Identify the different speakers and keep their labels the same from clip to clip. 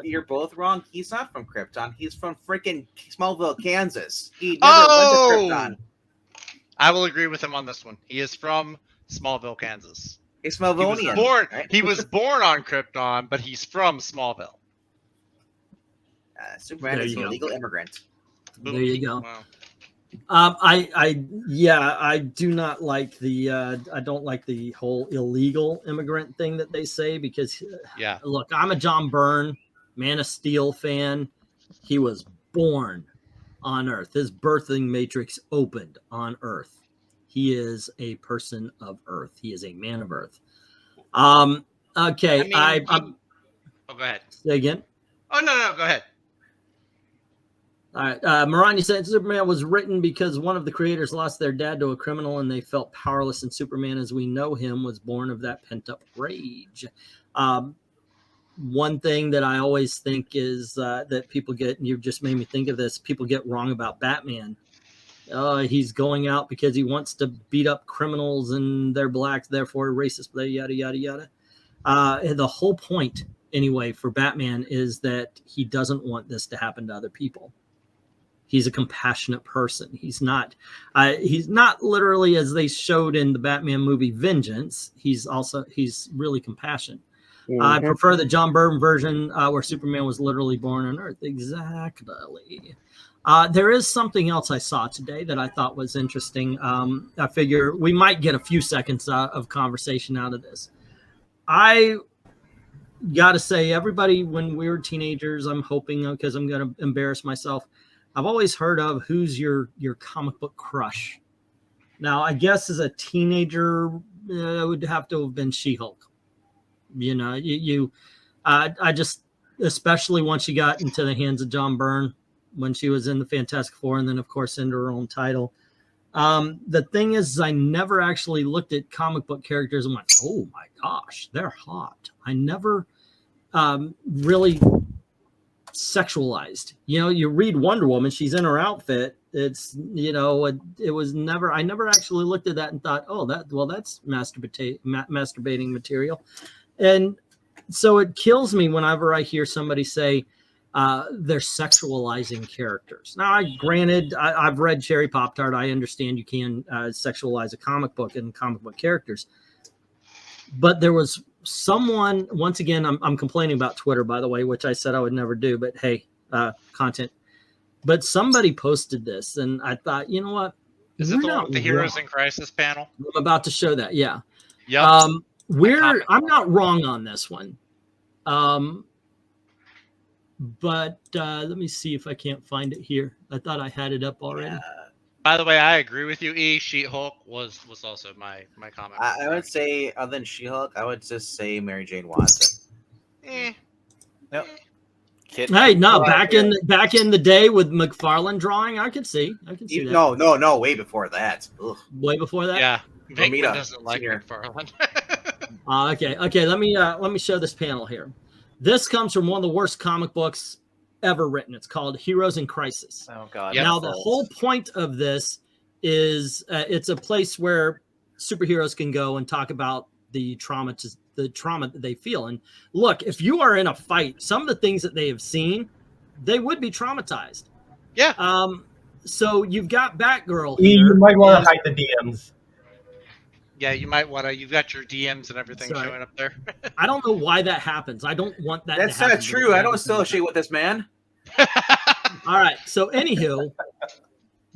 Speaker 1: You're both wrong. He's not from Krypton. He's from freaking Smallville, Kansas. He never went to Krypton.
Speaker 2: I will agree with him on this one. He is from Smallville, Kansas.
Speaker 1: A Smallvillian.
Speaker 2: He was born on Krypton, but he's from Smallville.
Speaker 1: Superman is a legal immigrant.
Speaker 3: There you go.
Speaker 2: Wow.
Speaker 3: I do not like the I don't like the whole illegal immigrant thing that they say, because look, I'm a John Byrne Man of Steel fan. He was born on Earth. His birthing matrix opened on Earth. He is a person of Earth. He is a man of Earth. Okay.
Speaker 2: Oh, go ahead.
Speaker 3: Say again.
Speaker 2: Oh, no, go ahead.
Speaker 3: All right. Marani said Superman was written because one of the creators lost their dad to a criminal and they felt powerless, and Superman as we know him was born of that pent-up rage. One thing that I always think is that people get, and you just made me think of this, people get wrong about Batman. He's going out because he wants to beat up criminals and they're blacks, therefore racist, yada, yada, yada. The whole point, anyway, for Batman is that he doesn't want this to happen to other people. He's a compassionate person. He's not literally, as they showed in the Batman movie Vengeance. He's really compassionate. Mm-hmm. I prefer the John Byrne version where Superman was literally born on Earth. Exactly. There is something else I saw today that I thought was interesting. I figure we might get a few seconds of conversation out of this. I got to say, everybody, when we were teenagers, I'm hoping, because I'm going to embarrass myself, I've always heard of who's your comic book crush. Now, I guess as a teenager, it would have to have been She-Hulk. You know, I just, especially once she got into the hands of John Byrne, when she was in the Fantastic Four, and then, of course, into her own title. The thing is, I never actually looked at comic book characters and went, oh, my gosh, they're hot. I never really sexualized. You know, you read Wonder Woman, she's in her outfit. It's, you know, it was never, I never actually looked at that and thought, oh, that's masturbating material. And so it kills me whenever I hear somebody say they're sexualizing characters. Now, granted, I've read Cherry Pop-Tart. I understand you can sexualize a comic book and comic book characters. But there was someone, once again, I'm complaining about Twitter, by the way, which I said I would never do, but hey, content. But somebody posted this, and I thought, you know what?
Speaker 2: Is it the one with the Heroes in Crisis panel?
Speaker 3: I'm about to show that, yeah.
Speaker 2: Yep.
Speaker 3: I'm not wrong on this one. But let me see if I can't find it here. I thought I had it up already.
Speaker 2: By the way, I agree with you. She-Hulk was also my comment.
Speaker 1: I would say, other than She-Hulk, I would just say Mary Jane Watson.
Speaker 4: Nope.
Speaker 3: Hey, no, back in the day with McFarlane drawing, I could see that.
Speaker 1: No, way before that. Ugh.
Speaker 3: Way before that.
Speaker 2: Yeah, Venkman doesn't like McFarlane.
Speaker 3: Okay. Let me show this panel here. This comes from one of the worst comic books ever written. It's called Heroes in Crisis.
Speaker 4: Oh God!
Speaker 3: Now the whole point of this is it's a place where superheroes can go and talk about the trauma that they feel. And look, if you are in a fight, some of the things that they have seen, they would be traumatized.
Speaker 2: Yeah.
Speaker 3: So you've got Batgirl here.
Speaker 5: You might want to hide the DMs.
Speaker 2: Yeah, you might want to. You've got your DMs and everything showing up there.
Speaker 3: I don't know why that happens. I don't want that.
Speaker 1: That's
Speaker 3: to happen.
Speaker 1: not true. I don't associate with this man.
Speaker 3: All right. So, anywho,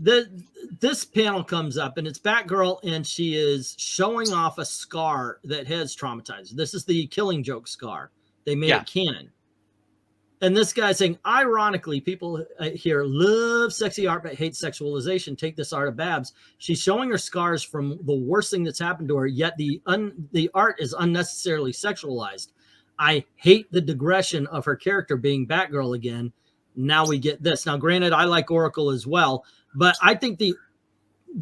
Speaker 3: this panel comes up, and it's Batgirl, and she is showing off a scar that has traumatized. This is the Killing Joke scar. They made it canon. And this guy's saying, ironically, people here love sexy art but hate sexualization. Take this art of Babs. She's showing her scars from the worst thing that's happened to her, yet the art is unnecessarily sexualized. I hate the digression of her character being Batgirl again. Now we get this. Now, granted, I like Oracle as well, but I think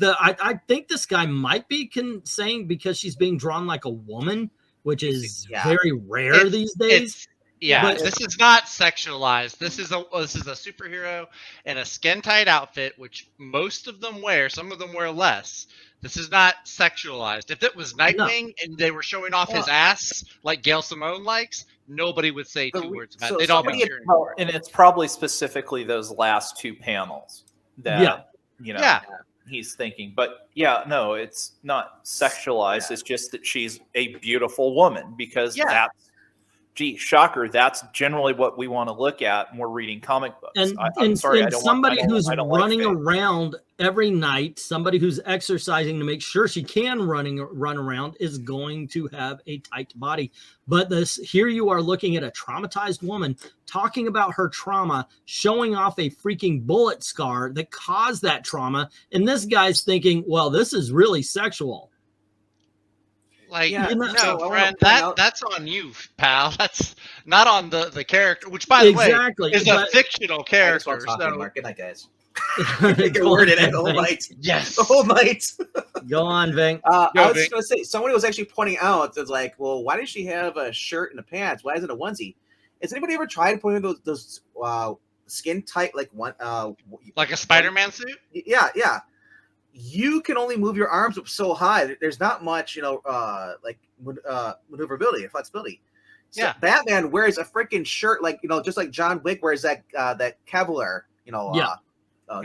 Speaker 3: I think this guy might be saying because she's being drawn like a woman, which is very rare these days.
Speaker 2: But this is not sexualized. This is a superhero in a skin tight outfit, which most of them wear. Some of them wear less. This is not sexualized. If it was Nightwing and they were showing off his ass like Gail Simone likes, nobody would say two words about it. They'd all be cheering.
Speaker 4: Well, and it's probably specifically those last two panels that he's thinking. But no, it's not sexualized. It's just that she's a beautiful woman because that's, gee, shocker, that's generally what we want to look at when we're reading comic books.
Speaker 3: And somebody who's running around every night, somebody who's exercising to make sure she can run around is going to have a tight body. But here you are looking at a traumatized woman talking about her trauma, showing off a freaking bullet scar that caused that trauma. And this guy's thinking, well, this is really sexual.
Speaker 2: Like, no, friend, that's on you, pal. That's not on the character, which, by the way, is a fictional character.
Speaker 1: Good night, guys. Get worded at the whole night.
Speaker 2: Yes.
Speaker 1: The whole night.
Speaker 3: Go on, Ving.
Speaker 1: I was just going to say, somebody was actually pointing out, it's like, well, why does she have a shirt and a pants? Why isn't it a onesie? Has anybody ever tried putting those skin tight, like
Speaker 2: like a Spider-Man suit?
Speaker 1: Yeah. You can only move your arms up so high. There's not much, maneuverability, flexibility. So Batman wears a freaking shirt, like, just like John Wick wears that Cavalier,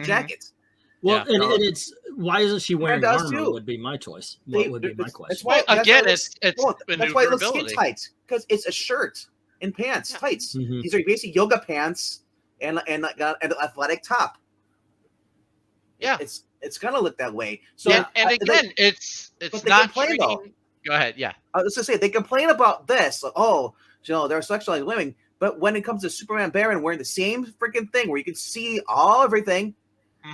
Speaker 1: jacket.
Speaker 3: Well, and it's why isn't she wearing armor? Would be my choice. What would be my question?
Speaker 2: That's why it's
Speaker 1: that's why it looks skin tight, because it's a shirt and pants, tights. These are basically yoga pants and an athletic top.
Speaker 3: Yeah,
Speaker 1: it's gonna look that way. So
Speaker 2: and again, it's not treating. Go ahead. Yeah,
Speaker 1: I was gonna say they complain about this. Like, they're sexualizing women, but when it comes to Superman Baron wearing the same freaking thing, where you can see everything,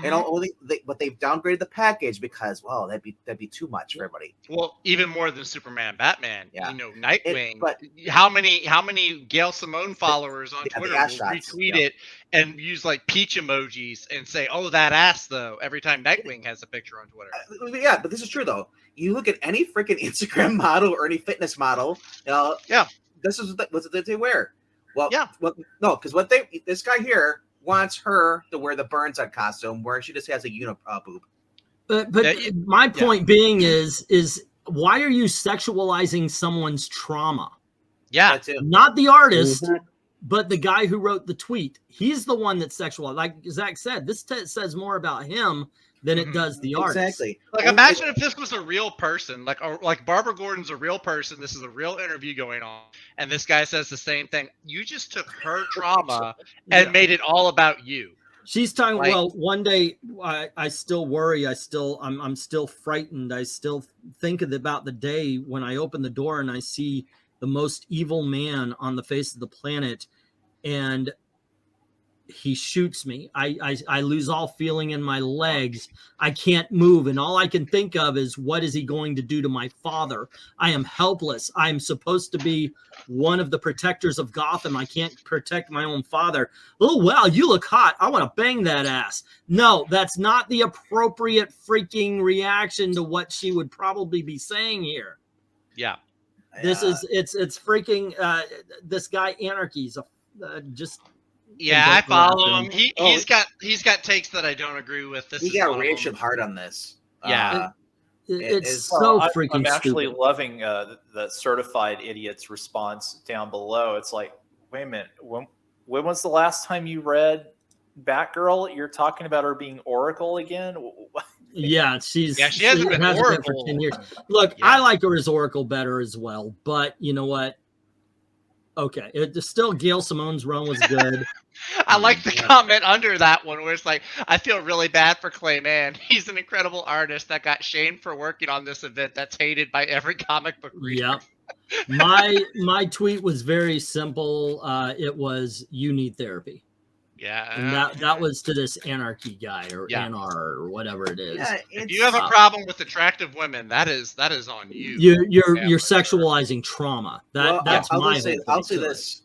Speaker 1: but they've downgraded the package because that'd be too much for everybody.
Speaker 2: Well, even more than Superman, Batman. Yeah. Nightwing. But how many Gail Simone followers on Twitter will retweet it and use like peach emojis and say, "Oh, that ass," though, every time Nightwing has a picture on Twitter.
Speaker 1: Yeah, but this is true though. You look at any freaking Instagram model or any fitness model. This is what they wear. Well, no, because this guy here wants her to wear the Burnside costume where she just has a boob.
Speaker 3: But my point being is why are you sexualizing someone's trauma?
Speaker 2: Yeah,
Speaker 3: not the artist, but the guy who wrote the tweet. He's the one that's sexualized. Like Zach said, this says more about him than it does the artist.
Speaker 1: Exactly.
Speaker 2: Like, imagine if this was a real person, like Barbara Gordon's a real person. This is a real interview going on, and this guy says the same thing. You just took her trauma and made it all about you.
Speaker 3: She's talking. Well, one day I still worry. I'm still frightened. I still think about the day when I open the door and I see the most evil man on the face of the planet, and he shoots me. I lose all feeling in my legs. I can't move. And all I can think of is, what is he going to do to my father? I am helpless. I'm supposed to be one of the protectors of Gotham. I can't protect my own father. Oh, wow, you look hot. I want to bang that ass. No, that's not the appropriate freaking reaction to what she would probably be saying here.
Speaker 2: Yeah.
Speaker 3: It's freaking, this guy Anarchy's just...
Speaker 2: Yeah, I follow him. He's got takes that I don't agree with.
Speaker 1: He got reaction hard on this.
Speaker 2: Yeah,
Speaker 3: it's so freaking
Speaker 4: I'm actually
Speaker 3: stupid.
Speaker 4: loving the certified idiot's response down below. It's like, wait a minute, when was the last time you read Batgirl? You're talking about her being Oracle again?
Speaker 3: Yeah, she
Speaker 2: hasn't been Oracle
Speaker 3: for 10 years. Look, I like her as Oracle better as well, but you know what? Okay, still Gail Simone's run was good.
Speaker 2: I like the comment under that one where it's like, I feel really bad for Clayman. He's an incredible artist that got shamed for working on this event that's hated by every comic book reader.
Speaker 3: Yeah. My tweet was very simple. It was, you need therapy.
Speaker 2: Yeah.
Speaker 3: And that was to this Anarchy guy or Anar or whatever it is. Yeah,
Speaker 2: if you have a problem with attractive women, that is on you.
Speaker 3: You're sexualizing trauma. That's my whole
Speaker 1: I'll say this.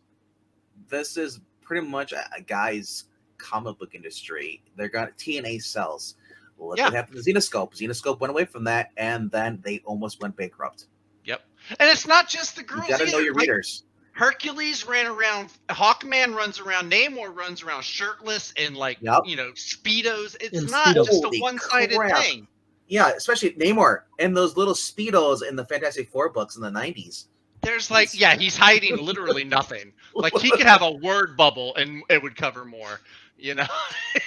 Speaker 1: This is pretty much a guy's comic book industry. They're got TNA sells. Well, what happened to Xenoscope? Xenoscope went away from that, and then they almost went bankrupt.
Speaker 2: Yep. And it's not just the girls.
Speaker 1: You gotta know your readers.
Speaker 2: Hercules ran around, Hawkman runs around, Namor runs around shirtless and Speedos. It's not just a one-sided thing.
Speaker 1: Yeah, especially Namor and those little Speedos in the Fantastic Four books in the 90s.
Speaker 2: There's like, yeah, he's hiding literally nothing. Like he could have a word bubble and it would cover more. You know,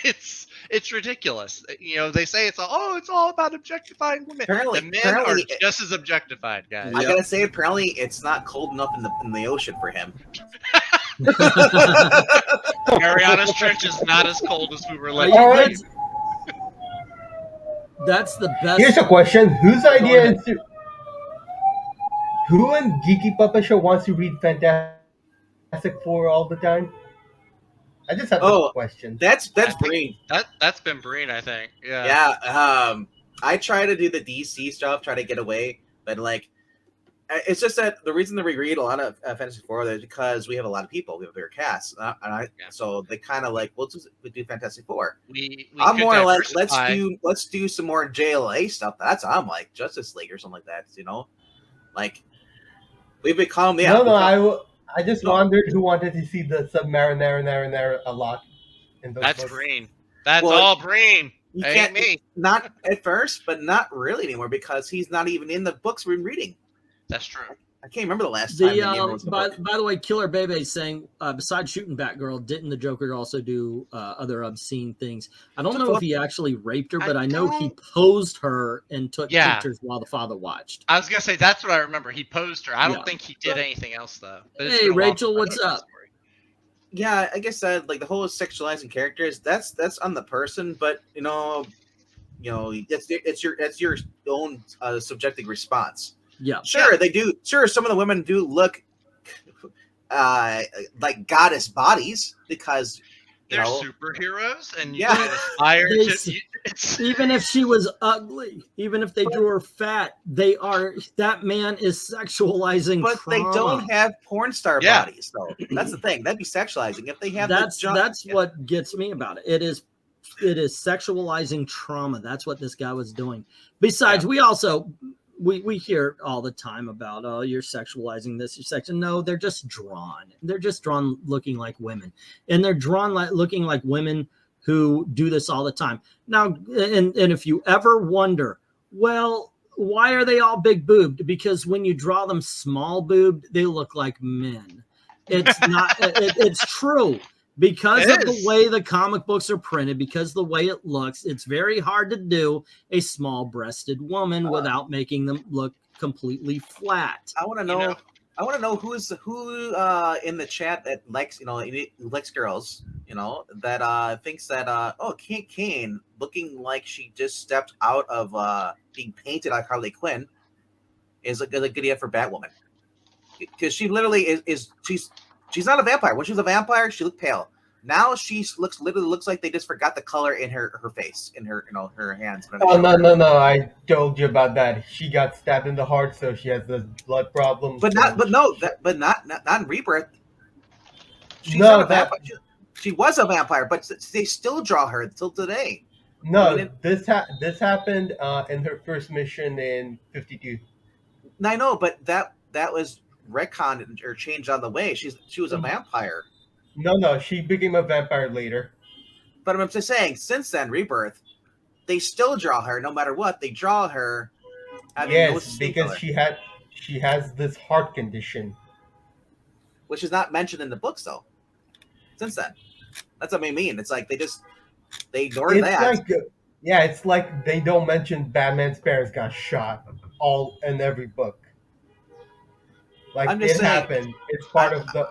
Speaker 2: it's ridiculous. You know, they say it's all about objectifying women.
Speaker 1: Apparently,
Speaker 2: the men are just as objectified, guys.
Speaker 1: I gotta say, apparently, it's not cold enough in the ocean for him.
Speaker 2: Mariana's Trench is not as cold as we were like.
Speaker 3: That's the best.
Speaker 5: Here's a question: whose idea is to? Who in Geeky Puppet Show wants to read Fantastic Four all the time? I just have a question.
Speaker 1: That's Breen.
Speaker 2: That's been Breen, I think. Yeah.
Speaker 1: Yeah. I try to do the DC stuff, try to get away, but like, it's just that the reason that we read a lot of Fantasy Four is because we have a lot of people, we have a bigger cast, so they kind of like we do Fantastic Four. I'm more like let's do some more JLA stuff. That's I'm like Justice League or something like that. You know, like we've become
Speaker 5: I just wondered who wanted to see the Submariner a lot.
Speaker 2: That's books. Breen. That's all Breen.
Speaker 1: You can't me. Not at first, but not really anymore because he's not even in the books we're reading.
Speaker 2: That's true.
Speaker 1: I can't remember the last time.
Speaker 3: By the way, Killer Bebe is saying, besides shooting Batgirl, didn't the Joker also do other obscene things? I don't know if he actually raped her, but I know he posed her and took pictures while the father watched.
Speaker 2: I was gonna say that's what I remember. He posed her. I don't think he did anything else though.
Speaker 3: Hey, Rachel, what's up?
Speaker 1: Yeah, I guess like the whole sexualizing characters. That's on the person, but you know, it's your own subjective response.
Speaker 3: Yeah,
Speaker 1: sure they do. Sure, some of the women do look like goddess bodies because
Speaker 2: they're superheroes, and you aspire to.
Speaker 3: Even if she was ugly, even if they drew her fat, that man is sexualizing.
Speaker 1: But
Speaker 3: trauma.
Speaker 1: They don't have porn star bodies, though. That's the thing. That'd be sexualizing if they have.
Speaker 3: That's what gets me about it. It is sexualizing trauma. That's what this guy was doing. Besides, we also. We hear all the time about, you're sexualizing this, you're sexualizing. No, they're just drawn. They're just drawn looking like women. And they're drawn looking like women who do this all the time. Now, and if you ever wonder, well, why are they all big boobed? Because when you draw them small boobed, they look like men. It's not, it's true. Because of the way the comic books are printed, because the way it looks, it's very hard to do a small-breasted woman without making them look completely flat.
Speaker 1: I want to know. I want to know who in the chat that likes likes girls. That thinks that Kane looking like she just stepped out of being painted like Harley Quinn is a good idea for Batwoman because she literally She's not a vampire. When she was a vampire, she looked pale. Now she literally looks like they just forgot the color in her face, in her her hands.
Speaker 5: Oh no! I told you about that. She got stabbed in the heart, so she has the blood problems.
Speaker 1: But not in Rebirth. She's not a vampire. She was a vampire, but they still draw her until today.
Speaker 5: No, this happened in her first mission in 52.
Speaker 1: I know, but that was retconned or changed on the way. She was a vampire.
Speaker 5: No, she became a vampire later.
Speaker 1: But I'm just saying, since then, Rebirth, they still draw her no matter what. They draw her.
Speaker 5: Yes, because she has this heart condition,
Speaker 1: which is not mentioned in the books though. Since then, that's what I mean. It's like they ignore that.
Speaker 5: It's like they don't mention Batman's parents got shot all in every book. Like happened. It's part of the.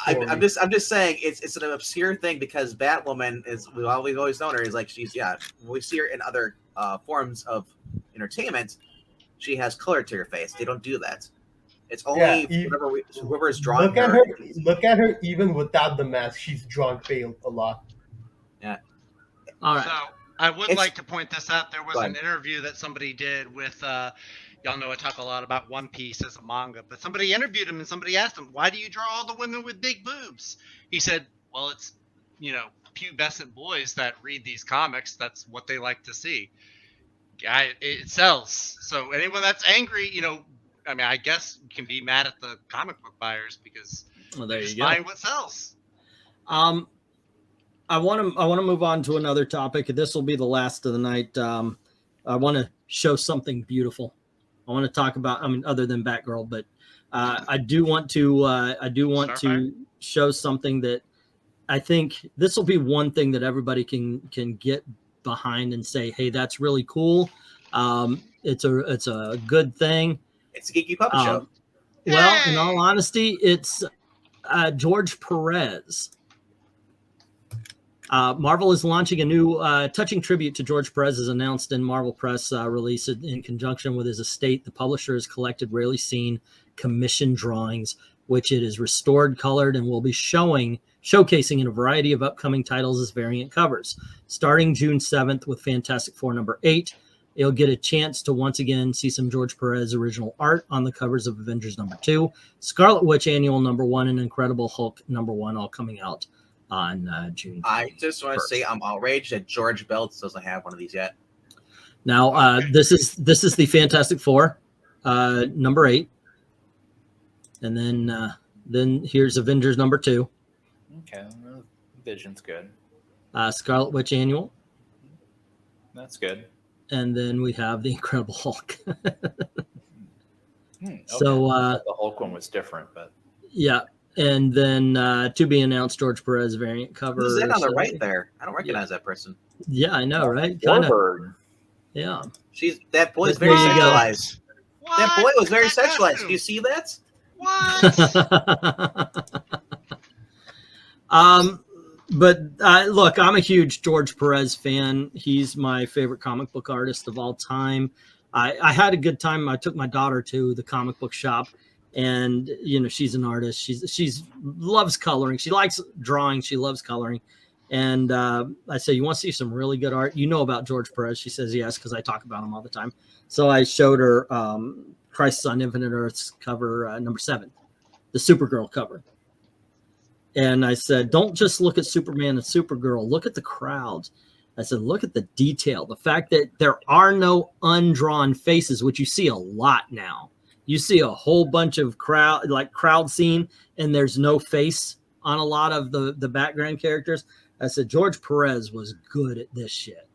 Speaker 1: I'm just saying it's an obscure thing because Batwoman we've always known her is like we see her in other forms of entertainment. She has color to her face. They don't do that. It's only whoever is drawing her.
Speaker 5: Look at her even without the mask. She's drawn pale a lot.
Speaker 1: Yeah.
Speaker 3: All right.
Speaker 2: So I would like to point this out. There was an interview that somebody did with. Y'all know I talk a lot about One Piece as a manga, but somebody interviewed him and somebody asked him, why do you draw all the women with big boobs? He said, well, it's, pubescent boys that read these comics. That's what they like to see. It sells. So anyone that's angry, I guess you can be mad at the comic book buyers because they're just buying what sells.
Speaker 3: I want to move on to another topic. This will be the last of the night. I want to show something beautiful. I want to talk about, I mean, other than Batgirl, but I do want to show something that I think this will be one thing that everybody can get behind and say, hey, that's really cool. It's a good thing.
Speaker 1: It's a geeky puppet show.
Speaker 3: Well, in all honesty, it's George Pérez. Marvel is launching a new touching tribute to George Pérez, as announced in Marvel Press release in conjunction with his estate. The publisher has collected rarely seen commission drawings, which it is restored, colored, and will be showcasing in a variety of upcoming titles as variant covers. Starting June 7th with Fantastic Four #8, you'll get a chance to once again see some George Pérez original art on the covers of Avengers #2, Scarlet Witch Annual #1, and Incredible Hulk #1, all coming out on June 21st.
Speaker 1: I just want to say I'm outraged that George Belts doesn't have one of these yet.
Speaker 3: Now, this is the Fantastic Four #8, and then here's Avengers #2.
Speaker 4: Okay, Vision's good.
Speaker 3: Scarlet Witch Annual.
Speaker 4: That's good.
Speaker 3: And then we have the Incredible Hulk.
Speaker 4: Okay.
Speaker 3: So
Speaker 4: the Hulk one was different, but
Speaker 3: yeah. And then to be announced, George Pérez variant cover.
Speaker 1: Who's that on the right there? I don't recognize that person.
Speaker 3: Yeah, I know, right?
Speaker 4: Warbird.
Speaker 3: Yeah.
Speaker 1: That boy's very sexualized. That boy was very sexualized. Do you see that?
Speaker 3: What? But look, I'm a huge George Pérez fan. He's my favorite comic book artist of all time. I had a good time. I took my daughter to the comic book shop, and she's an artist. She's loves coloring. She likes drawing. She loves coloring. And I said, "You want to see some really good art? You know about George Pérez?" She says, "Yes," because I talk about him all the time. So I showed her Crisis on Infinite Earths cover #7, the Supergirl cover. And I said, don't just look at Superman and Supergirl. Look at the crowd. I said, look at the detail. The fact that there are no undrawn faces, which you see a lot now. You see a whole bunch of crowd scene, and there's no face on a lot of the background characters. I said, George Pérez was good at this shit.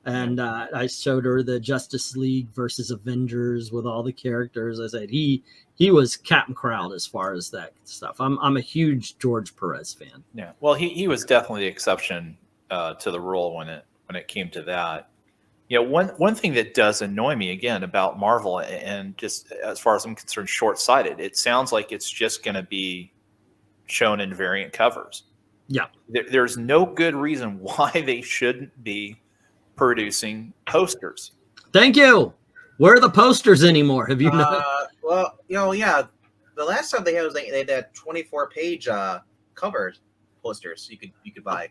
Speaker 3: And I showed her the Justice League versus Avengers with all the characters. I said he was Captain Crowd as far as that stuff. I'm a huge George Pérez fan.
Speaker 4: Yeah, well, he was definitely the exception to the rule when it came to that. One thing that does annoy me again about Marvel, and just as far as I'm concerned, short-sighted. It sounds like it's just going to be shown in variant covers.
Speaker 3: Yeah,
Speaker 4: there's no good reason why they shouldn't be producing posters.
Speaker 3: Thank you. Where are the posters anymore? Have you know?
Speaker 1: Well, yeah. The last time they had that 24-page covers posters you could buy.